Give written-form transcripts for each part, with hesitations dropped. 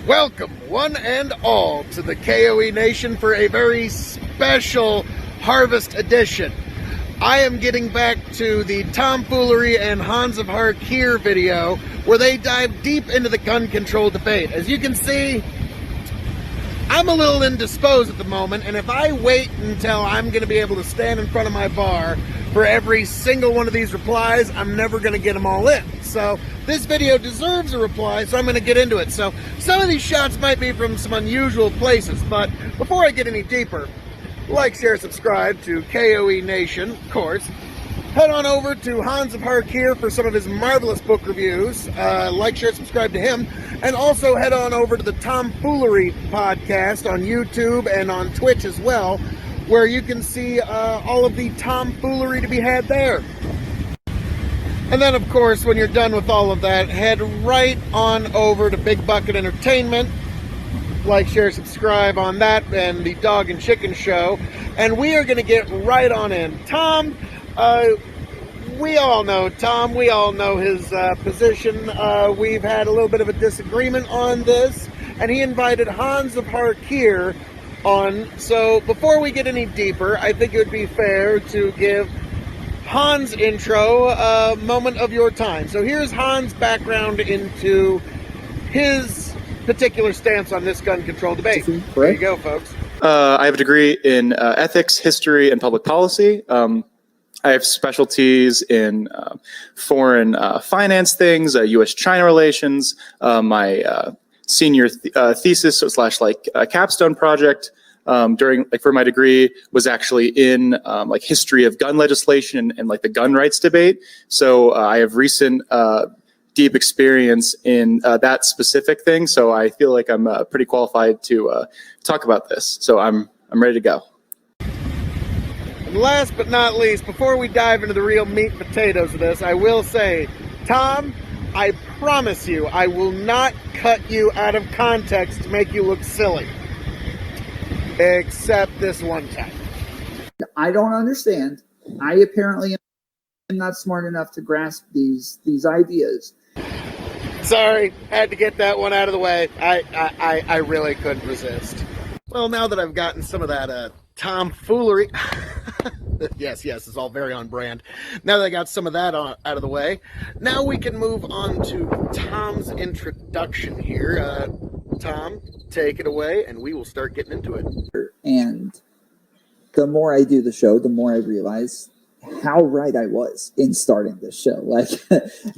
Welcome, one and all, to the K.O.E. Nation for a very special Harvest edition. I am getting back to the Tom Foolery and HanzofHarkir video where they dive deep into the gun control debate. As you can see, I'm a little indisposed at the moment, and if I wait until I'm going to be able to stand in front of my bar for every single one of these replies, I'm never going to get them all in. So this video deserves a reply, so I'm going to get into it. So some of these shots might be from some unusual places, but before I get any deeper, like, share, subscribe to K.O.E. Nation, of course. Head on over to HanzofHarkir for some of his marvelous book reviews. Like, share, subscribe to him. And also head on over to the Tom Foolery podcast on YouTube and on Twitch as well, where you can see all of the Tom Foolery to be had there. And then, of course, when you're done with all of that, head right on over to Big Bucket Entertainment. Like, share, subscribe on that and the Dog and Chicken Show. And we are going to get right on in. Tom, we all know Tom. We all know his position. We've had a little bit of a disagreement on this. And he invited HanzofHarkir on. So before we get any deeper, I think it would be fair to give Hans' intro a moment of your time. So here's Hans' background into his particular stance on this gun control debate. There you go, folks. I have a degree in ethics, history, and public policy. I have specialties in foreign finance things, U.S.-China relations. My senior thesis / capstone project for my degree was actually in history of gun legislation and the gun rights debate. So I have recent deep experience in that specific thing. So I feel like I'm pretty qualified to talk about this. So I'm ready to go. And last but not least, before we dive into the real meat and potatoes of this, I will say, Tom, I promise you, I will not cut you out of context to make you look silly. Except this one time. I don't understand. I apparently am not smart enough to grasp these ideas. Sorry, had to get that one out of the way. I really couldn't resist. Well, now that I've gotten some of that Tom Foolery, yes, it's all very on brand. Now that I got some of that out of the way, now we can move on to Tom's introduction here. Tom, take it away, and we will start getting into it. And the more I do the show, the more I realize how right I was in starting this show.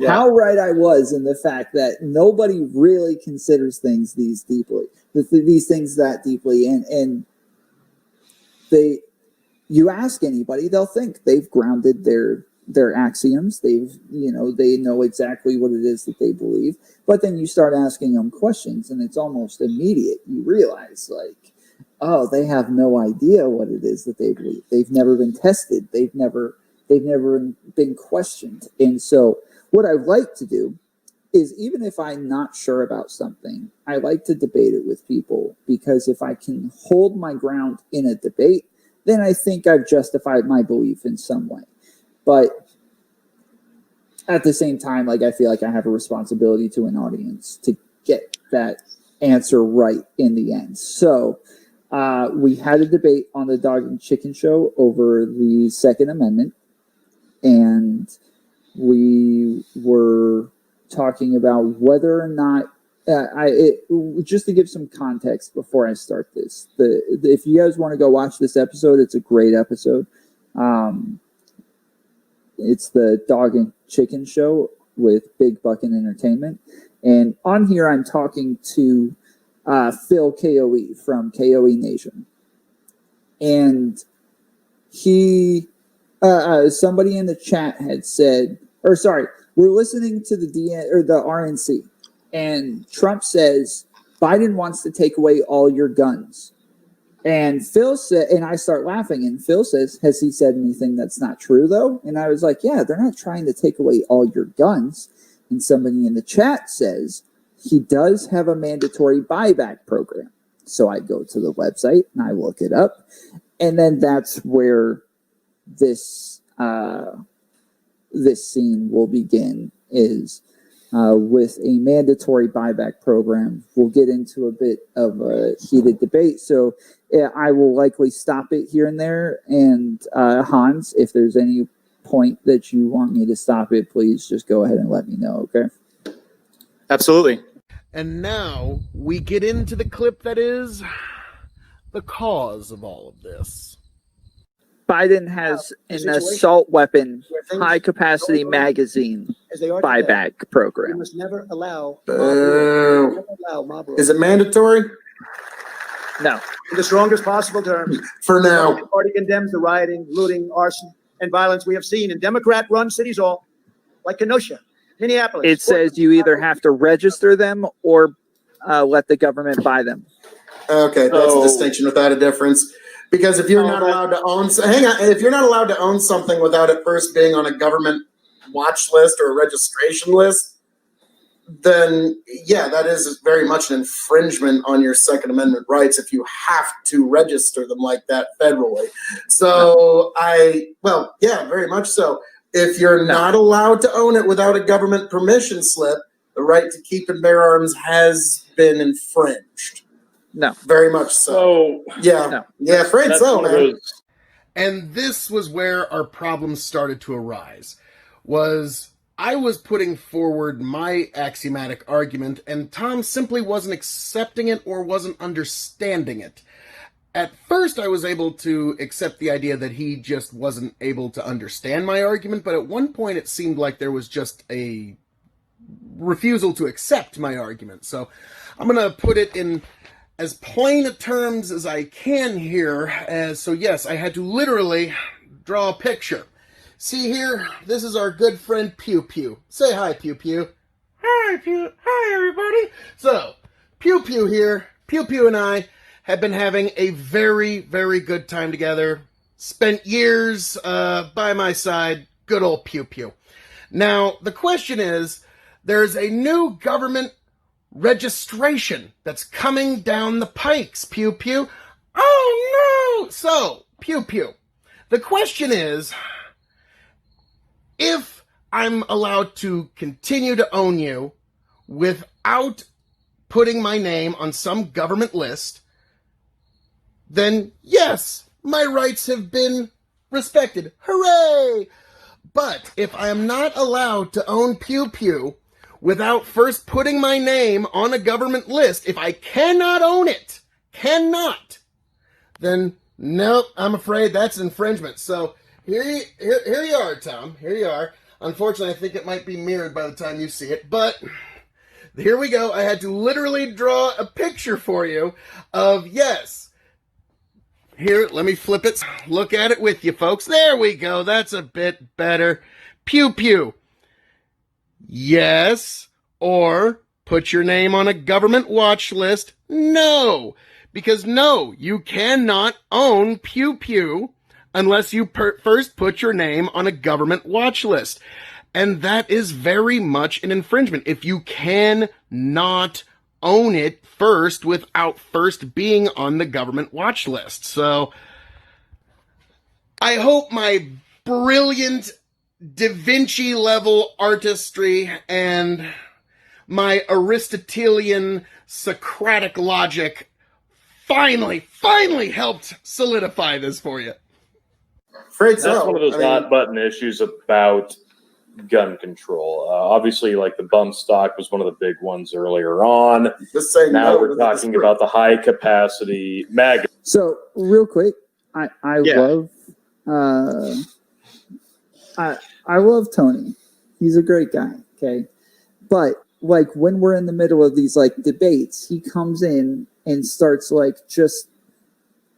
How right I was in the fact that nobody really considers things these things that deeply. And you ask anybody, they'll think they've grounded their axioms. They know exactly what it is that they believe. But then you start asking them questions, and it's almost immediate. You realize, oh, they have no idea what it is that they believe. They've never been tested. They've never been questioned. And so what I like to do is, even if I'm not sure about something, I like to debate it with people, because if I can hold my ground in a debate, then I think I've justified my belief in some way. But at the same time, I feel like I have a responsibility to an audience to get that answer right in the end. So we had a debate on the Dog and Chicken Show over the Second Amendment, and we were talking about whether or not just to give some context before I start this. If you guys want to go watch this episode, it's a great episode. It's the Dog and Chicken Show with Big Bucket Entertainment. And on here, I'm talking to Phil K.O.E. from K.O.E. Nation. And somebody in the chat had said, we're listening to the RNC. And Trump says, Biden wants to take away all your guns. And Phil said, and I start laughing, and Phil says, has he said anything that's not true, though? And I was like, yeah, they're not trying to take away all your guns. And somebody in the chat says, he does have a mandatory buyback program. So I go to the website and I look it up. And then that's where this scene will begin, is with a mandatory buyback program. We'll get into a bit of a heated debate, so I will likely stop it here and there. And Hans, if there's any point that you want me to stop it, please just go ahead and let me know, okay? Absolutely. And now we get into the clip that is the cause of all of this. Biden has an assault weapon, high-capacity magazine buyback program. We must never allow mob rule. Is it mandatory? No. In the strongest possible terms, For the now. Republican Party condemns the rioting, looting, arson, and violence we have seen in Democrat-run cities all, like Kenosha, Minneapolis. It says you either have to register them or let the government buy them. Okay, that's a distinction without a difference. Because if you're not allowed to own, if you're not allowed to own something without it first being on a government watch list or a registration list, then yeah, that is very much an infringement on your Second Amendment rights if you have to register them like that federally. So yeah, very much so. If you're not allowed to own it without a government permission slip, the right to keep and bear arms has been infringed. No. Very much so. Yeah, afraid so, man. And this was where our problems started to arise. I was putting forward my axiomatic argument, and Tom simply wasn't accepting it or wasn't understanding it. At first, I was able to accept the idea that he just wasn't able to understand my argument, but at one point it seemed like there was just a refusal to accept my argument. So I'm going to put it in as plain a terms as I can here. So yes, I had to literally draw a picture. See here, this is our good friend Pew Pew. Say hi, Pew Pew. Hi, Pew. Hi, everybody. So, Pew Pew here. Pew Pew and I have been having a very, very good time together. Spent years by my side. Good old Pew Pew. Now, the question is, there's a new government registration that's coming down the pikes, Pew Pew. Oh, no! So, Pew Pew, the question is, if I'm allowed to continue to own you without putting my name on some government list, then yes, my rights have been respected. Hooray! But if I am not allowed to own Pew Pew without first putting my name on a government list, if I cannot own it, then nope, I'm afraid that's infringement. So here you are, Tom. Here you are. Unfortunately, I think it might be mirrored by the time you see it, but here we go. I had to literally draw a picture for you of, yes. Here, let me flip it. Look at it with you, folks. There we go. That's a bit better. Pew Pew. Yes, or put your name on a government watch list. No, because no, you cannot own Pew Pew unless you first put your name on a government watch list. And that is very much an infringement. If you cannot own it first without first being on the government watch list. So I hope my brilliant Da Vinci level artistry and my Aristotelian Socratic logic finally helped solidify this for you. Afraid so. That's one of those hot button issues about gun control. Obviously, like the bump stock was one of the big ones earlier on. Just saying now no, we're talking about the high capacity mag. So real quick, I love Tony. He's a great guy. Okay, but like when we're in the middle of these like debates, he comes in and starts like just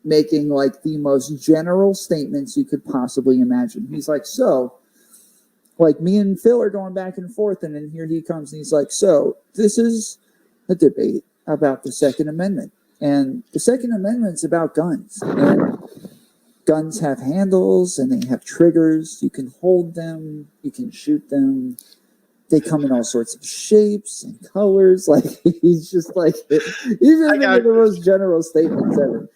making like the most general statements you could possibly imagine. He's like, so, like me and Phil are going back and forth, and then here he comes and he's like, so this is a debate about the Second Amendment, and the Second Amendment's about guns, and guns have handles and they have triggers. You can hold them, you can shoot them. They come in all sorts of shapes and colors. Like he's just making the most general statements ever.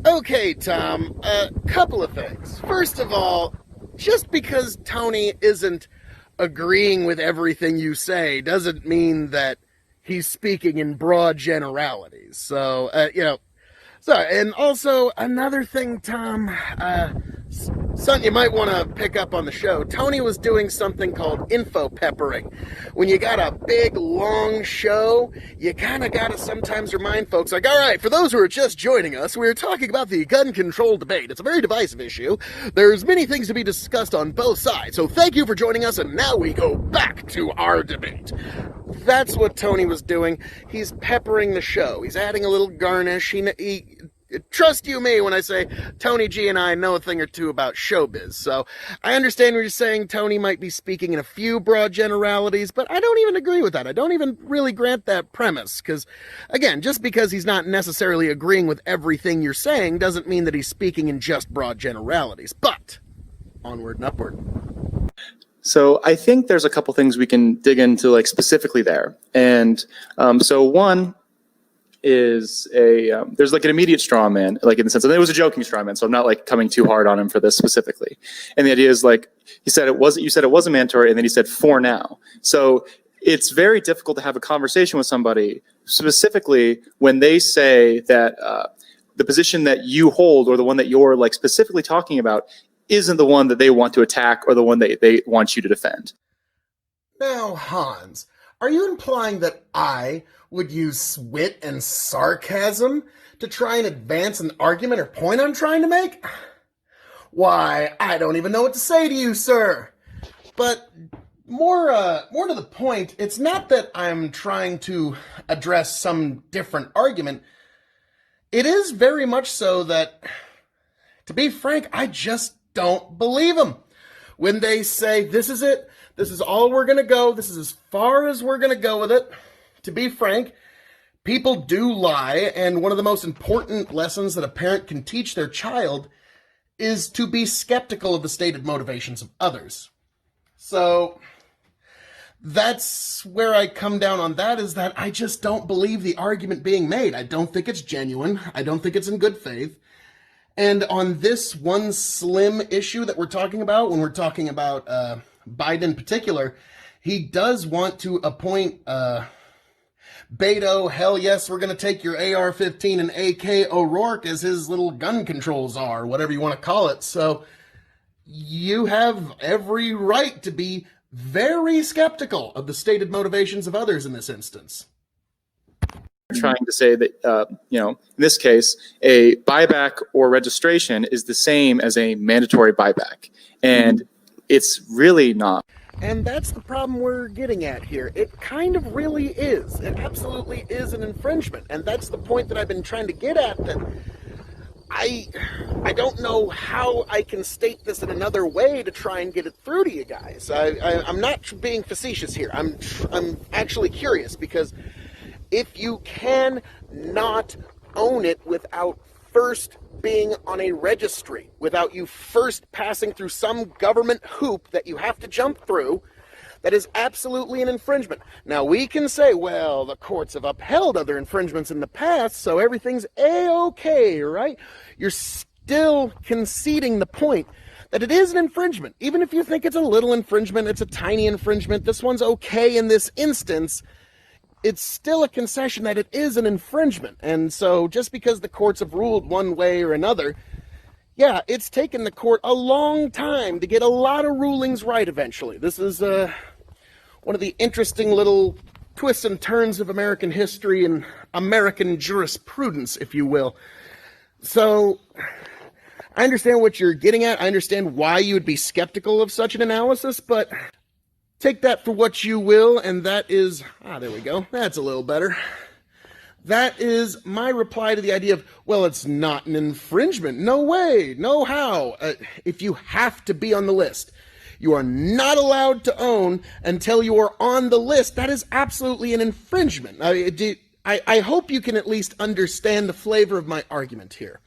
Okay, Tom, a couple of things. First of all, just because Tony isn't agreeing with everything you say doesn't mean that he's speaking in broad generalities. So, so, and also another thing, Tom, something you might want to pick up on the show. Tony was doing something called info peppering. When you got a big, long show, you kind of got to sometimes remind folks, like, all right, for those who are just joining us, we're talking about the gun control debate. It's a very divisive issue. There's many things to be discussed on both sides. So thank you for joining us, and now we go back to our debate. That's what Tony was doing. He's peppering the show. He's adding a little garnish. He trust you me when I say Tony G and I know a thing or two about showbiz. So I understand what you're saying. Tony might be speaking in a few broad generalities, but I don't even agree with that. I don't even really grant that premise, because, again, just because he's not necessarily agreeing with everything you're saying doesn't mean that he's speaking in just broad generalities. But onward and upward. So I think there's a couple things we can dig into, like, specifically there. And so one is there's like an immediate straw man, like, in the sense, and it was a joking straw man, so I'm not like coming too hard on him for this specifically. And the idea is, like, you said it wasn't mandatory, and then he said for now. So it's very difficult to have a conversation with somebody, specifically when they say that the position that you hold, or the one that you're, like, specifically talking about, isn't the one that they want to attack or the one that they want you to defend. Now, Hans, are you implying that I would use wit and sarcasm to try and advance an argument or point I'm trying to make? Why, I don't even know what to say to you, sir. But more to the point, it's not that I'm trying to address some different argument. It is very much so that, to be frank, I just don't believe them. When they say, this is it, this is all we're going to go, this is as far as we're going to go with it. To be frank, people do lie, and one of the most important lessons that a parent can teach their child is to be skeptical of the stated motivations of others. So that's where I come down on that, is that I just don't believe the argument being made. I don't think it's genuine. I don't think it's in good faith. And on this one slim issue that we're talking about, when we're talking about Biden in particular, he does want to appoint Beto, hell yes, we're going to take your AR-15 and AK O'Rourke as his little gun control czar, whatever you want to call it. So you have every right to be very skeptical of the stated motivations of others in this instance. Trying to say that, in this case, a buyback or registration is the same as a mandatory buyback. And it's really not. And that's the problem we're getting at here. It kind of really is. It absolutely is an infringement. And that's the point that I've been trying to get at, that I don't know how I can state this in another way to try and get it through to you guys. I'm not being facetious here. I'm actually curious, because if you can not own it without first being on a registry, without you first passing through some government hoop that you have to jump through, that is absolutely an infringement. Now, we can say, well, the courts have upheld other infringements in the past, so everything's A-okay, right? You're still conceding the point that it is an infringement. Even if you think it's a little infringement, it's a tiny infringement, this one's okay in this instance, it's still a concession that it is an infringement. And so just because the courts have ruled one way or another, yeah, it's taken the court a long time to get a lot of rulings right eventually. This is one of the interesting little twists and turns of American history and American jurisprudence, if you will. So I understand what you're getting at. I understand why you would be skeptical of such an analysis, but take that for what you will, and that is, there we go, that's a little better. That is my reply to the idea of, well, it's not an infringement. No way, no how. If you have to be on the list, you are not allowed to own until you are on the list. That is absolutely an infringement. I hope you can at least understand the flavor of my argument here.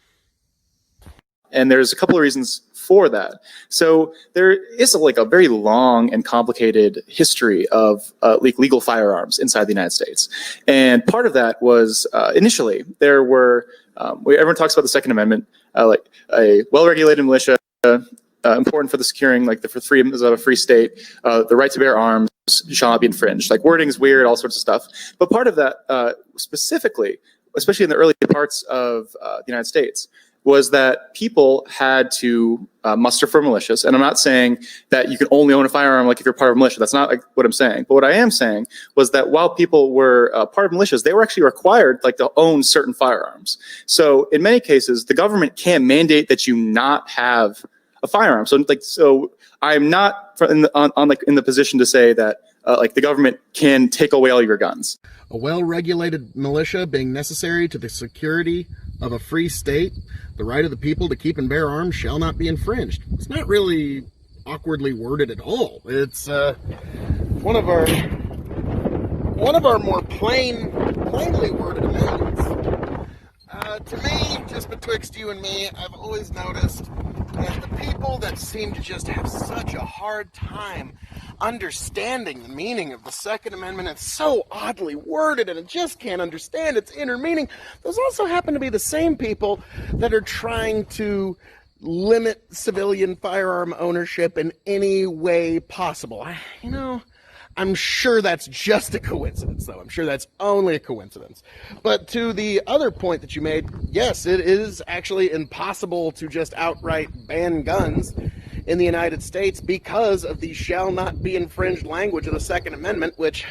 And there's a couple of reasons for that. So there is a very long and complicated history of legal firearms inside the United States. And part of that was initially there were, everyone talks about the Second Amendment, like a well-regulated militia important for the securing, like the freedoms of a free state, the right to bear arms shall not be infringed. Like wording's weird, all sorts of stuff. But part of that, specifically, especially in the early parts of the United States, was that people had to muster for militias. And I'm not saying that you can only own a firearm like if you're part of a militia. That's not like what I'm saying. But what I am saying was that while people were part of militias, they were actually required like to own certain firearms. So in many cases, the government can't mandate that you not have a firearm. So I'm not in the position to say that like the government can take away all your guns. A well-regulated militia being necessary to the security of a free state, the right of the people to keep and bear arms shall not be infringed. It's not really awkwardly worded at all. It's one of our more plainly worded amendments. To me, just betwixt you and me, I've always noticed that the people that seem to just have such a hard time understanding the meaning of the Second Amendment, it's so oddly worded and it just can't understand its inner meaning. Those also happen to be the same people that are trying to limit civilian firearm ownership in any way possible. I'm sure that's just a coincidence, though. I'm sure that's only a coincidence. But to the other point that you made, yes, it is actually impossible to just outright ban guns in the United States because of the shall not be infringed language of the Second Amendment, which,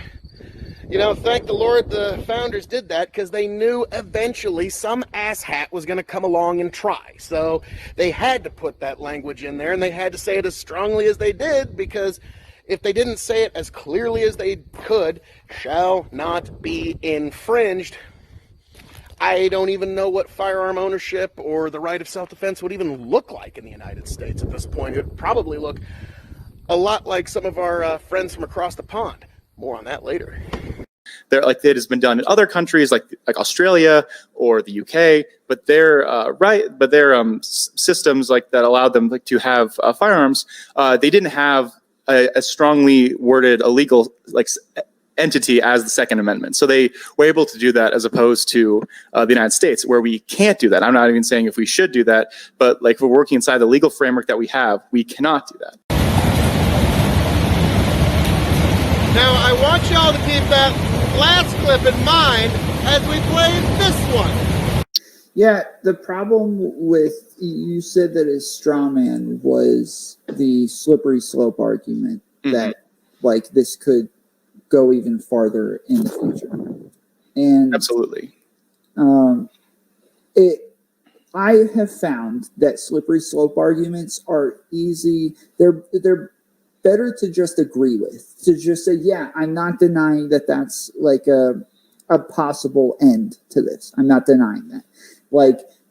thank the Lord the founders did that because they knew eventually some asshat was going to come along and try. So they had to put that language in there, and they had to say it as strongly as they did, because if they didn't say it as clearly as they could, shall not be infringed, I don't even know what firearm ownership or the right of self-defense would even look like in the United States at this point. It would probably look a lot like some of our friends from across the pond. More on that later. It has been done in other countries like Australia or the UK, but their systems like that allowed them to have firearms. They didn't have a strongly worded illegal entity as the Second Amendment. So they were able to do that as opposed to the United States, where we can't do that. I'm not even saying if we should do that, but if we're working inside the legal framework that we have, we cannot do that. Now, I want y'all to keep that last clip in mind as we play this one. Yeah, the problem with, you said that his straw man was the slippery slope argument, that this could go even farther in the future. And absolutely. I have found that slippery slope arguments are easy. They're better to just agree with, to just say, yeah, I'm not denying that that's like a possible end to this. I'm not denying that.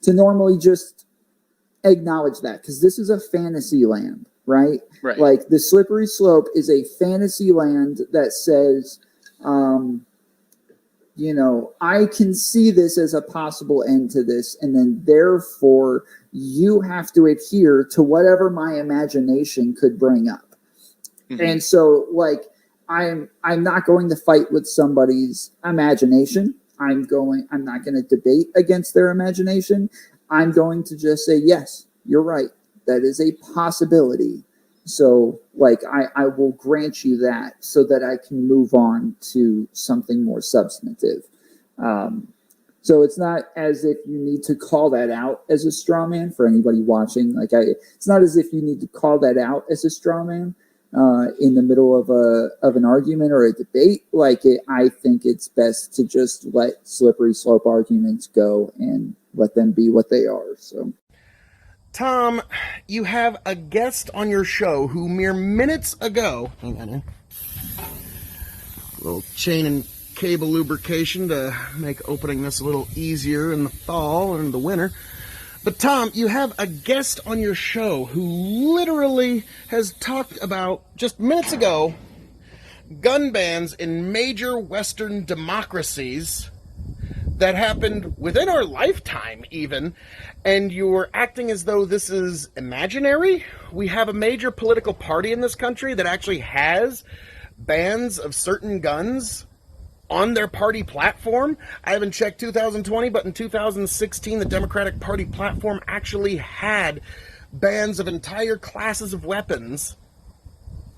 To normally just acknowledge that, because this is a fantasy land, right? Right. The slippery slope is a fantasy land that says, I can see this as a possible end to this, and then therefore you have to adhere to whatever my imagination could bring up. And so, I'm not going to fight with somebody's imagination. I'm not going to debate against their imagination. I'm going to just say, yes, you're right. That is a possibility. So, I will grant you that so that I can move on to something more substantive. So it's not as if you need to call that out as a straw man for anybody watching. It's not as if you need to call that out as a straw man in the middle of an argument or a debate. I think it's best to just let slippery slope arguments go and let them be what they are. So, Tom, you have a guest on your show who mere minutes ago, hang on, a little chain and cable lubrication to make opening this a little easier in the fall and the winter. But Tom, you have a guest on your show who literally has talked about, just minutes ago, gun bans in major Western democracies that happened within our lifetime even, and you're acting as though this is imaginary. We have a major political party in this country that actually has bans of certain guns on their party platform. I haven't checked 2020, but in 2016, the Democratic Party platform actually had bans of entire classes of weapons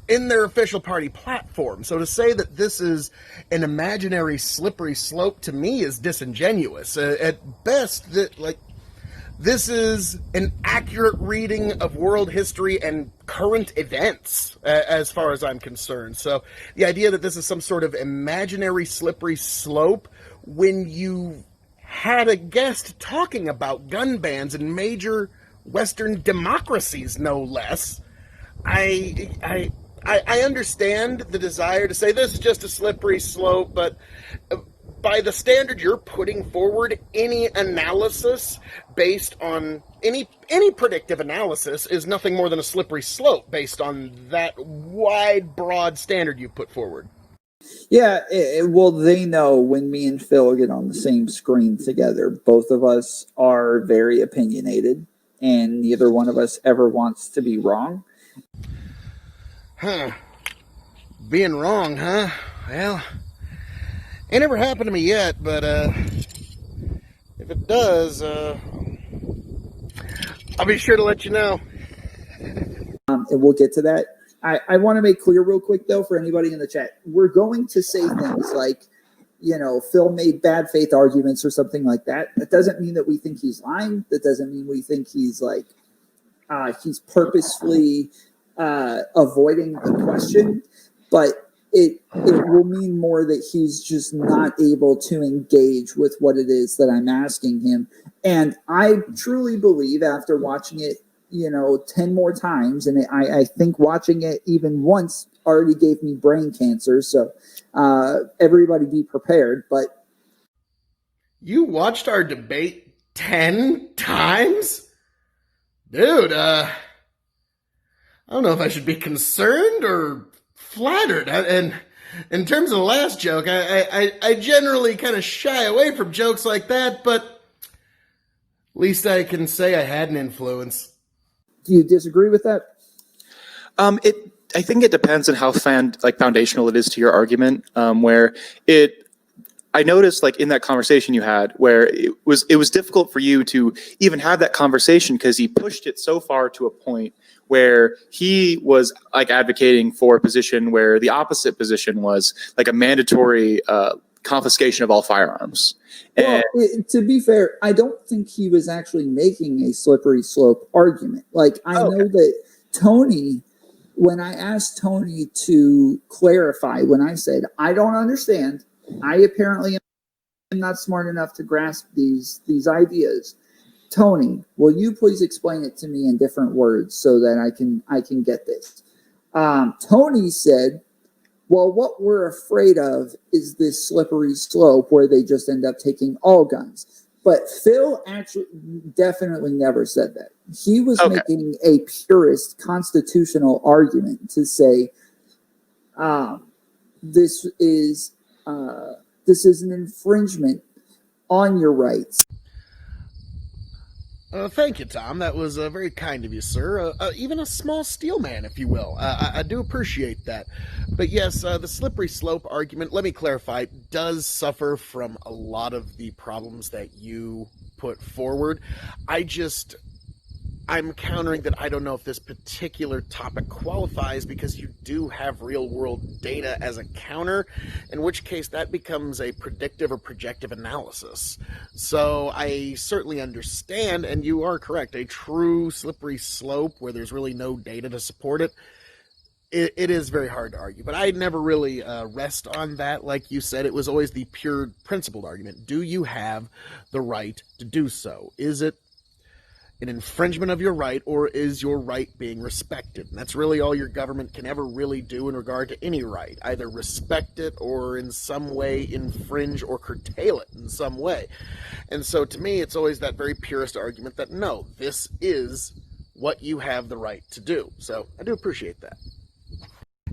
in their official party platform. So to say that this is an imaginary slippery slope to me is disingenuous. At best, this is an accurate reading of world history and current events, as far as I'm concerned. So the idea that this is some sort of imaginary slippery slope when you had a guest talking about gun bans in major Western democracies, no less, I understand the desire to say this is just a slippery slope, but by the standard you're putting forward, any analysis based on any predictive analysis is nothing more than a slippery slope based on that wide, broad standard you put forward. Yeah, well, they know when me and Phil get on the same screen together, both of us are very opinionated, and neither one of us ever wants to be wrong. Huh. Being wrong, huh? Well, it never happened to me yet, but if it does, I'll be sure to let you know. And we'll get to that. I want to make clear real quick, though, for anybody in the chat, we're going to say things like, Phil made bad faith arguments or something like that. That doesn't mean that we think he's lying. That doesn't mean we think he's he's purposefully avoiding the question, but it will mean more that he's just not able to engage with what it is that I'm asking him. And I truly believe, after watching it 10 more times, and I think watching it even once already gave me brain cancer, so everybody be prepared. But you watched our debate 10 times? Dude, I don't know if I should be concerned or flattered. And in terms of the last joke, I generally kind of shy away from jokes like that, but at least I can say I had an influence. Do you disagree with that? I think it depends on how foundational it is to your argument. I noticed, in that conversation you had, where it was difficult for you to even have that conversation because he pushed it so far to a point where he was advocating for a position where the opposite position was a mandatory confiscation of all firearms. Well, to be fair, I don't think he was actually making a slippery slope argument. I know that Tony, when I asked Tony to clarify, when I said, I don't understand, I apparently am not smart enough to grasp these ideas. Tony, will you please explain it to me in different words so that I can get this? Tony said, well, what we're afraid of is this slippery slope where they just end up taking all guns. But Phil actually definitely never said that. He was making a purist constitutional argument to say this is an infringement on your rights. Thank you, Tom. That was very kind of you, sir. Even a small steel man, if you will. I do appreciate that. But yes, the slippery slope argument, let me clarify, does suffer from a lot of the problems that you put forward. I'm countering that I don't know if this particular topic qualifies because you do have real-world data as a counter, in which case that becomes a predictive or projective analysis. So I certainly understand, and you are correct, a true slippery slope where there's really no data to support it, it is very hard to argue. But I never really rest on that. Like you said, it was always the pure principled argument. Do you have the right to do so? Is it an infringement of your right, or is your right being respected? And that's really all your government can ever really do in regard to any right. Either respect it or in some way infringe or curtail it in some way. And so to me, it's always that very purist argument that no, this is what you have the right to do. So I do appreciate that.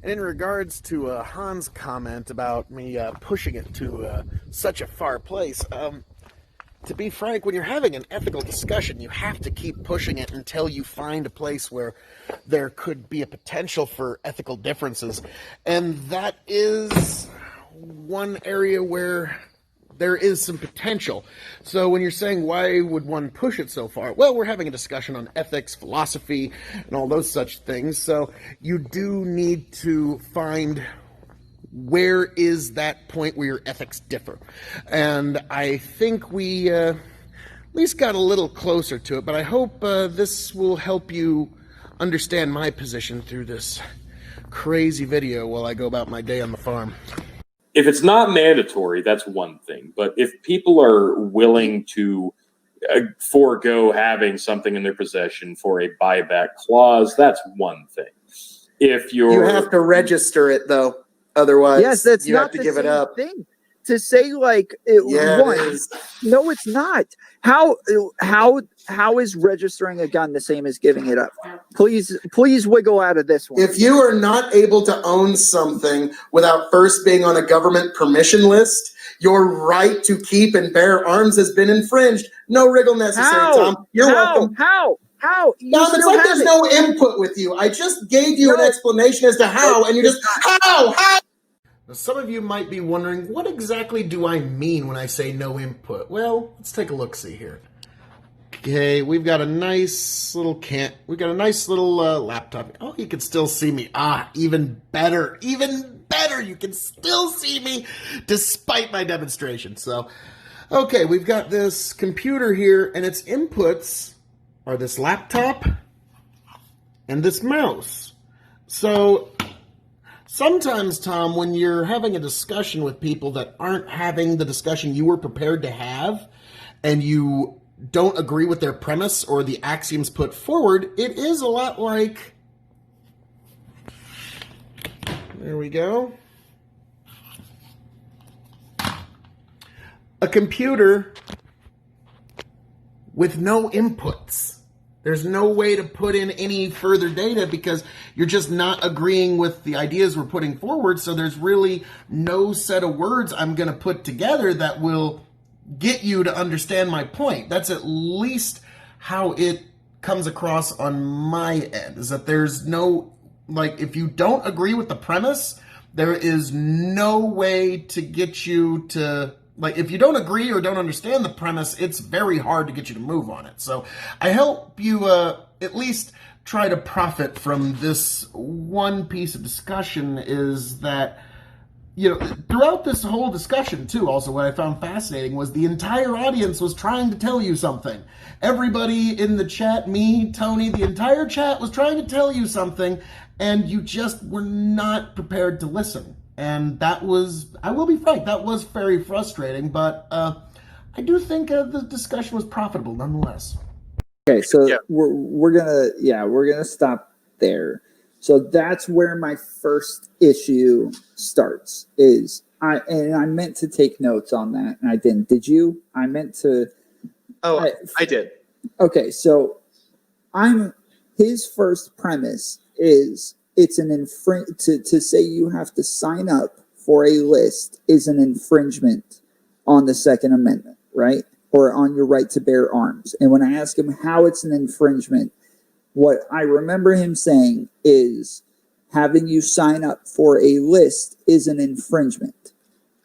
And in regards to Hans' comment about me pushing it to such a far place, to be frank, when you're having an ethical discussion, you have to keep pushing it until you find a place where there could be a potential for ethical differences. And that is one area where there is some potential. So when you're saying why would one push it so far? Well, we're having a discussion on ethics, philosophy, and all those such things. So you do need to find where is that point where your ethics differ. And I think we at least got a little closer to it, but I hope this will help you understand my position through this crazy video while I go about my day on the farm. If it's not mandatory, that's one thing. But if people are willing to forego having something in their possession for a buyback clause, that's one thing. If You have to register it, though. Otherwise, Yes, that's you not have to the give it same up. thing. To say like it, Yeah, it one, is. no, it's not. How is registering a gun the same as giving it up? Please wiggle out of this one. If you are not able to own something without first being on a government permission list, your right to keep and bear arms has been infringed. No wriggle necessary, How? Tom. You're welcome. How? You Tom, it's still like have there's it. no input with you. I just gave you an No. explanation as to how, and you just, how? Now, some of you might be wondering, what exactly do I mean when I say no input? Well, let's take a look-see here. Okay, we've got a nice little laptop. Oh, you can still see me. Even better. You can still see me despite my demonstration. So, okay, we've got this computer here, and its inputs are this laptop and this mouse. So sometimes, Tom, when you're having a discussion with people that aren't having the discussion you were prepared to have, and you don't agree with their premise or the axioms put forward, it is a lot like, there we go, a computer with no inputs. There's no way to put in any further data because you're just not agreeing with the ideas we're putting forward. So there's really no set of words I'm going to put together that will get you to understand my point. That's at least how it comes across on my end, is that there's no, like, if you don't agree with the premise, there is no way to get you to, like, if you don't agree or don't understand the premise, it's very hard to get you to move on it. So I hope you at least try to profit from this one piece of discussion, is that, you know, throughout this whole discussion too, also what I found fascinating was the entire audience was trying to tell you something. Everybody in the chat, me, Tony, the entire chat was trying to tell you something, and you just were not prepared to listen. And that was, I will be frank, that was very frustrating, but I do think the discussion was profitable nonetheless. Okay, so we're gonna stop there. So that's where my first issue starts. Is I meant to take notes on that, and I didn't. Did you? I meant to. Oh, I did. Okay, so his first premise is it's an to say you have to sign up for a list is an infringement on the Second Amendment, right? Or on your right to bear arms. And when I ask him how it's an infringement, what I remember him saying is having you sign up for a list is an infringement.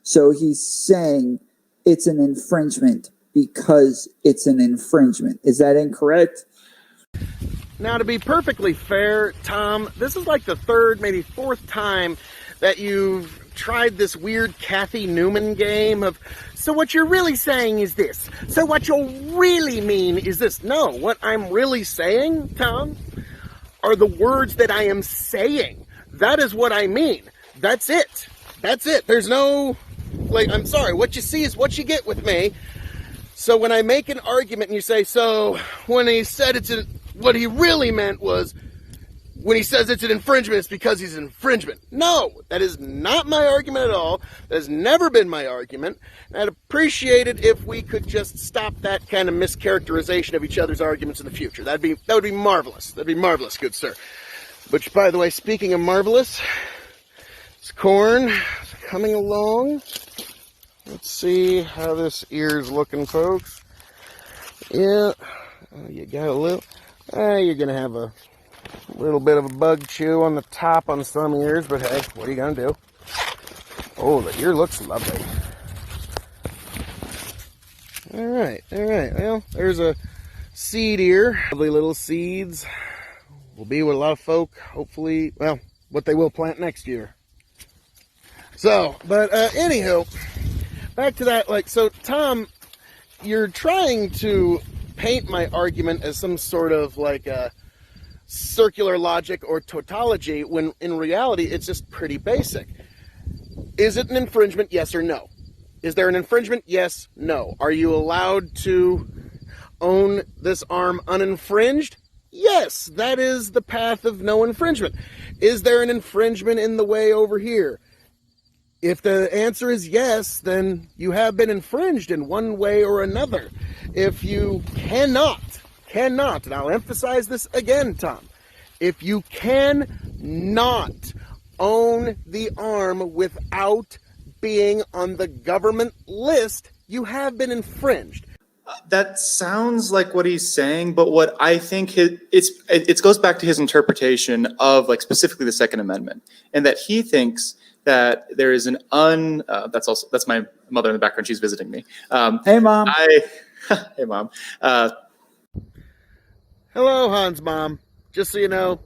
So he's saying it's an infringement because it's an infringement. Is that incorrect? Now, to be perfectly fair, Tom, this is like the third, maybe fourth time that you've tried this weird Kathy Newman game of, so what you're really saying is this. So what you'll really mean is this. No, what I'm really saying, Tom, are the words that I am saying. That is what I mean. That's it. That's it. There's no, like, I'm sorry, what you see is what you get with me. So when I make an argument and you say, so when he said what he really meant was, when he says it's an infringement, it's because he's an infringement. No, that is not my argument at all. That has never been my argument. And I'd appreciate it if we could just stop that kind of mischaracterization of each other's arguments in the future. That would be marvelous. That'd be marvelous, good sir. Which, by the way, speaking of marvelous, it's corn coming along. Let's see how this ear's looking, folks. Yeah, you got a little. You're gonna have a little bit of a bug chew on the top on some ears, but hey, what are you gonna do? Oh, the ear looks lovely. All right. Well, there's a seed here. Lovely little seeds. Will be what a lot of folk, hopefully, well, what they will plant next year. So, but anywho, back to that, so Tom, you're trying to paint my argument as some sort of a circular logic or tautology, when in reality it's just pretty basic. Is it an infringement, yes or no? Is there an infringement? Yes, no. Are you allowed to own this arm uninfringed? Yes, that is the path of no infringement. Is there an infringement in the way over here? If the answer is yes, then you have been infringed in one way or another. If you cannot, and I'll emphasize this again, Tom, if you cannot own the arm without being on the government list, you have been infringed. That sounds like what he's saying, but what I think it goes back to his interpretation of specifically the Second Amendment, and that he thinks that there is that's my mother in the background. She's visiting me. Hey, Mom. Hey, Mom. Hello, Hans' mom. Just so you know,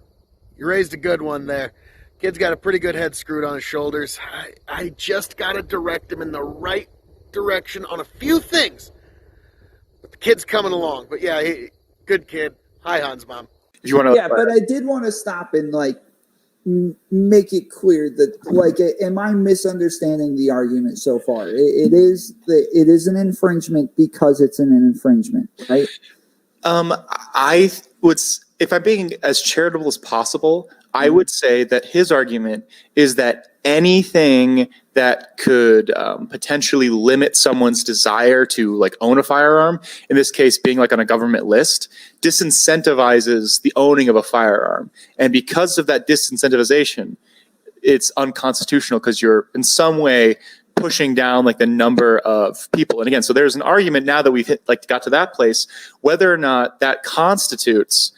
you raised a good one there. Kid's got a pretty good head screwed on his shoulders. I just got to direct him in the right direction on a few things. But the kid's coming along. But yeah, good kid. Hi, Hans' mom. If you want to, yeah, but I did want to stop and make it clear that am I misunderstanding the argument so far? It is an infringement because it's an infringement, right? I would, if I'm being as charitable as possible, I would say that his argument is that anything that could potentially limit someone's desire to own a firearm, in this case being on a government list, disincentivizes the owning of a firearm. And because of that disincentivization, it's unconstitutional because you're in some way pushing down the number of people. And again, so there's an argument now that we've got to that place, whether or not that constitutes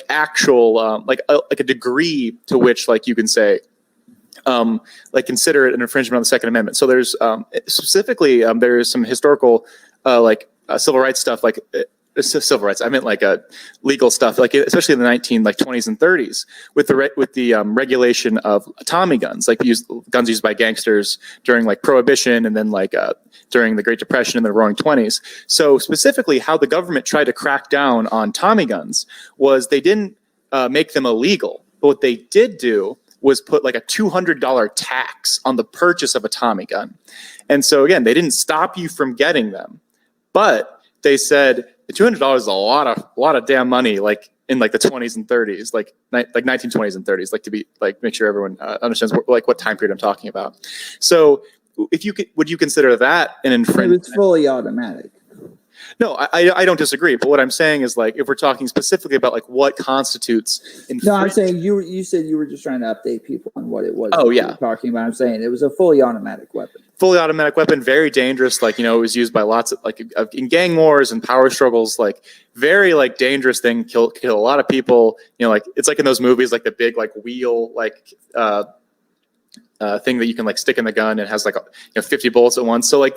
actual a degree to which you can say consider it an infringement on the Second Amendment. So there's specifically there is some historical civil rights stuff civil rights. I meant legal stuff, especially in the 1920s and 30s, with the regulation of Tommy guns, guns used by gangsters during Prohibition, and then during the Great Depression in the Roaring $20s. So specifically, how the government tried to crack down on Tommy guns was they didn't make them illegal, but what they did do was put a $200 tax on the purchase of a Tommy gun. And so again, they didn't stop you from getting them, but they said $200 is a lot of damn money, in the 20s and 30s, 1920s and 30s, to be make sure everyone understands what time period I'm talking about. So would you consider that an infringement? It's fully automatic. No, I don't disagree. But what I'm saying is if we're talking specifically about what constitutes infringement. No, I'm saying you said you were just trying to update people on what it was. Oh, yeah. You were talking about. I'm saying it was a fully automatic weapon. Fully automatic weapon, very dangerous. It was used by lots of in gang wars and power struggles. Very dangerous thing. Kill a lot of people. It's in those movies, the big wheel thing that you can stick in the gun and has 50 bullets at once. So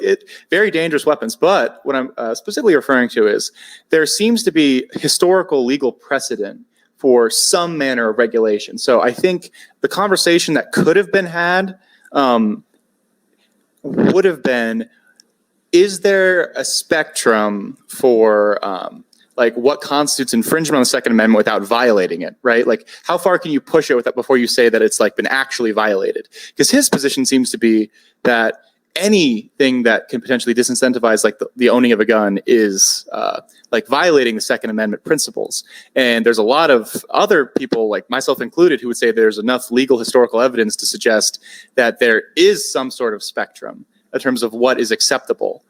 very dangerous weapons. But what I'm specifically referring to is there seems to be historical legal precedent for some manner of regulation. So I think the conversation that could have been had would have been, is there a spectrum for what constitutes infringement on the Second Amendment without violating it, right? How far can you push it before you say that it's been actually violated? Because his position seems to be that anything that can potentially disincentivize the owning of a gun is violating the Second Amendment principles. And there's a lot of other people, myself included, who would say there's enough legal historical evidence to suggest that there is some sort of spectrum in terms of what is acceptable.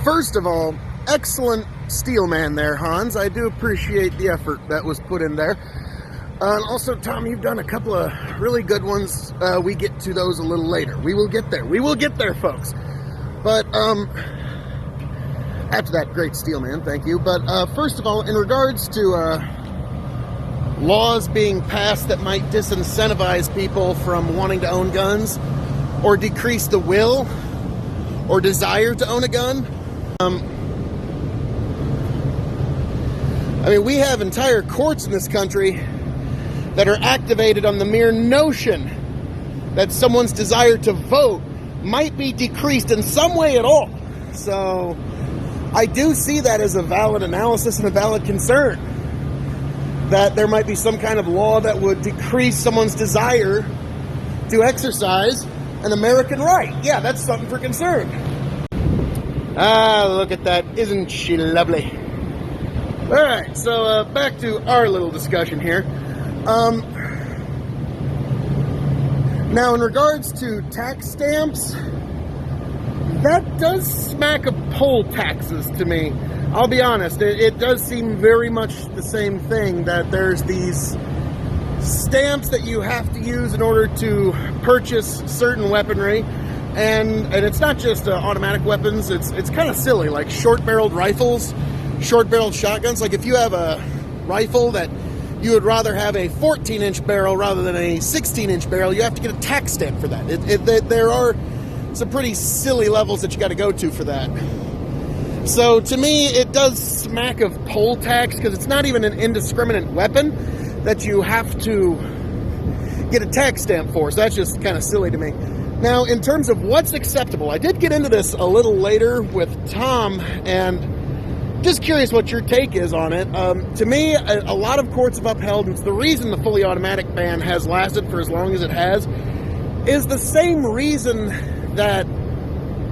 First of all, excellent steel man there, Hans. I do appreciate the effort that was put in there. And also, Tom, you've done a couple of really good ones. We get to those a little later. We will get there. We will get there, folks. But after that, great steel man, thank you. But first of all, in regards to laws being passed that might disincentivize people from wanting to own guns, or decrease the will or desire to own a gun, I mean, we have entire courts in this country that are activated on the mere notion that someone's desire to vote might be decreased in some way at all. So I do see that as a valid analysis and a valid concern, that there might be some kind of law that would decrease someone's desire to exercise an American right. Yeah, that's something for concern. Ah, look at that. Isn't she lovely? All right, so back to our little discussion here. Now, in regards to tax stamps, that does smack of poll taxes to me. I'll be honest, it does seem very much the same thing, that there's these stamps that you have to use in order to purchase certain weaponry. And it's not just automatic weapons, it's kind of silly, like short-barreled rifles, short-barreled shotguns. Like if you have a rifle that you would rather have a 14-inch barrel rather than a 16-inch barrel, you have to get a tax stamp for that. There are some pretty silly levels that you got to go to for that. So to me, it does smack of poll tax, because it's not even an indiscriminate weapon that you have to get a tax stamp for. So that's just kind of silly to me. Now, in terms of what's acceptable, I did get into this a little later with Tom, and just curious what your take is on it. To me, a lot of courts have upheld, and it's the reason the fully automatic ban has lasted for as long as it has, is the same reason that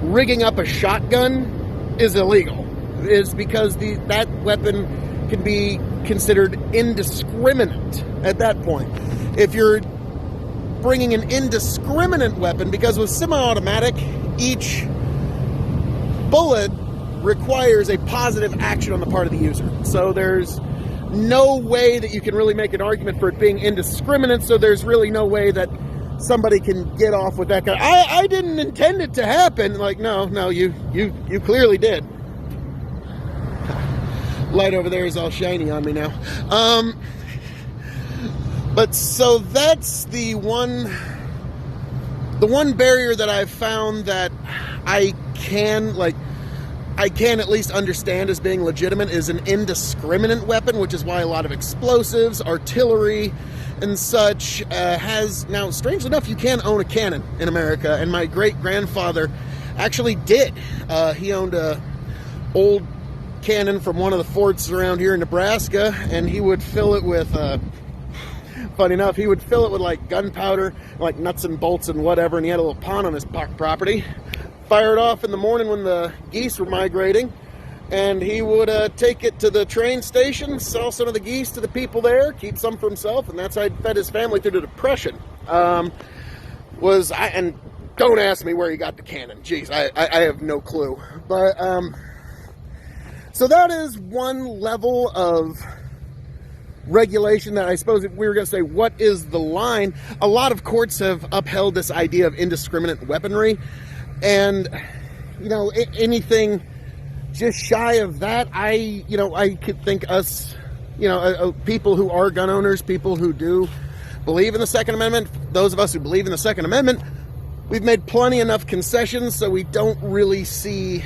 rigging up a shotgun is illegal, is because that weapon can be considered indiscriminate at that point. If you're bringing an indiscriminate weapon, because with semi-automatic, each bullet requires a positive action on the part of the user. So there's no way that you can really make an argument for it being indiscriminate, so there's really no way that somebody can get off with that guy. I didn't intend it to happen. Like, no, you clearly did. Light over there is all shiny on me now. But so that's the one barrier that I've found that I can at least understand as being legitimate, is an indiscriminate weapon, which is why a lot of explosives, artillery, and such has, now strangely enough, you can own a cannon in America, and my great-grandfather actually did. He owned a old cannon from one of the forts around here in Nebraska, and he would fill it with funny enough, he would fill it with like gunpowder, like nuts and bolts and whatever, and he had a little pond on his property. Fire it off in the morning when the geese were migrating, and he would take it to the train station, sell some of the geese to the people there, keep some for himself, and that's how he fed his family through the Depression. And don't ask me where he got the cannon. Jeez, I have no clue. But so that is one level of regulation that I suppose if we were going to say, what is the line? A lot of courts have upheld this idea of indiscriminate weaponry, and anything just shy of that, I could think us, people who are gun owners, people who do believe in the Second Amendment, those of us who believe in the Second Amendment, we've made plenty enough concessions, so we don't really see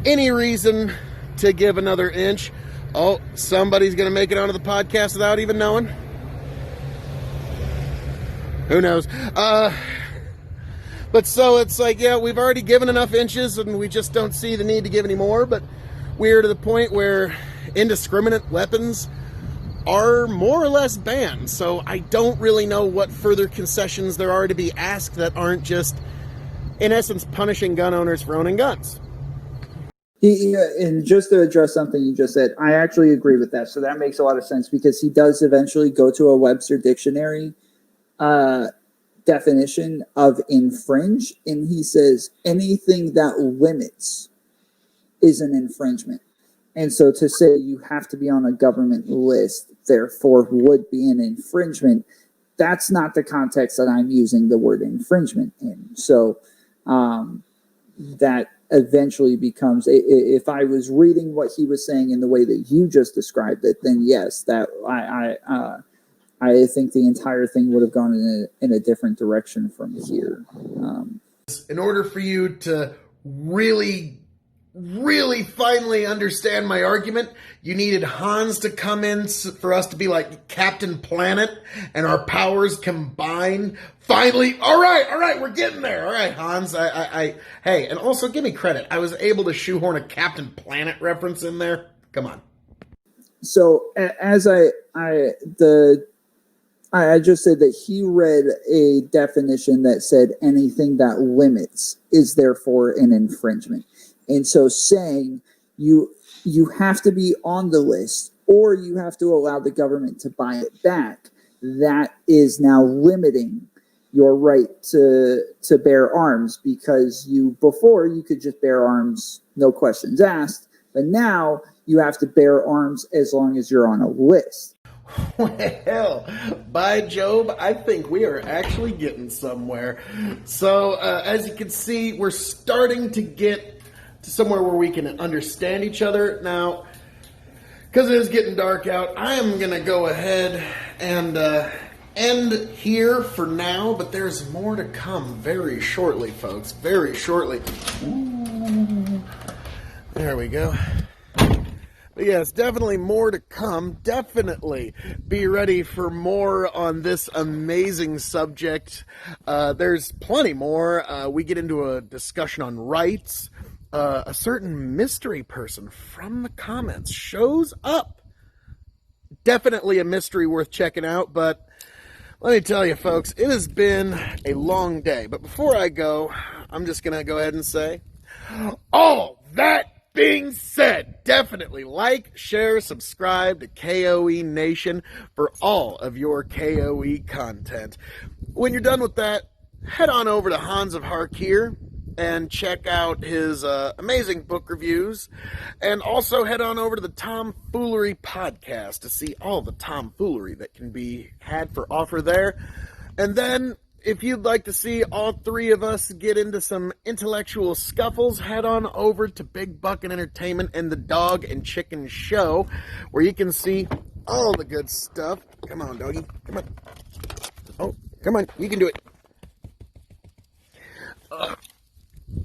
any reason to give another inch. Oh, somebody's going to make it onto the podcast without even knowing. Who knows? But so it's like, yeah, we've already given enough inches and we just don't see the need to give any more. But we're to the point where indiscriminate weapons are more or less banned. So I don't really know what further concessions there are to be asked that aren't just, in essence, punishing gun owners for owning guns. And just to address something you just said, I actually agree with that. So that makes a lot of sense, because he does eventually go to a Webster dictionary definition of infringe, and he says anything that limits is an infringement. And so to say you have to be on a government list, therefore would be an infringement, that's not the context that I'm using the word infringement in. So that eventually becomes, if I was reading what he was saying in the way that you just described it, then yes, that I think the entire thing would have gone in a different direction from here. In order for you to really really finally understand my argument, you needed Hans to come in for us to be like Captain Planet and our powers combine. Finally, all right, we're getting there. All right, Hans, hey, and also give me credit. I was able to shoehorn a Captain Planet reference in there. Come on. So as I just said that he read a definition that said anything that limits is therefore an infringement. And so saying you have to be on the list or you have to allow the government to buy it back, that is now limiting your right to bear arms, because before you could just bear arms, no questions asked, but now you have to bear arms as long as you're on a list. Well, by Job, I think we are actually getting somewhere. So, as you can see, we're starting to get to somewhere where we can understand each other. Now, because it is getting dark out, I am going to go ahead and end here for now, but there's more to come very shortly, folks. Very shortly. Ooh. There we go. But yes, definitely more to come. Definitely be ready for more on this amazing subject. There's plenty more. We get into a discussion on rights. A certain mystery person from the comments shows up. Definitely a mystery worth checking out, but let me tell you, folks, it has been a long day. But before I go, I'm just going to go ahead and say, all that being said, definitely like, share, subscribe to KOE Nation for all of your KOE content. When you're done with that, head on over to HanzofHarkir and check out his amazing book reviews. And also head on over to the Tom Foolery podcast to see all the Tom Foolery that can be had for offer there. And then, if you'd like to see all three of us get into some intellectual scuffles, head on over to Big Bucket Entertainment and the Dog and Chicken Show, where you can see all the good stuff. Come on, doggy. Come on. Oh, come on. You can do it.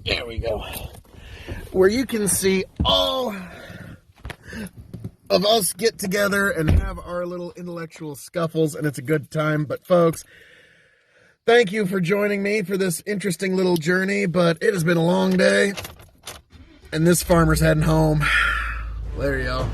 There we go. Where you can see all of us get together and have our little intellectual scuffles, and it's a good time. But, folks, thank you for joining me for this interesting little journey, but it has been a long day, and this farmer's heading home. There you go.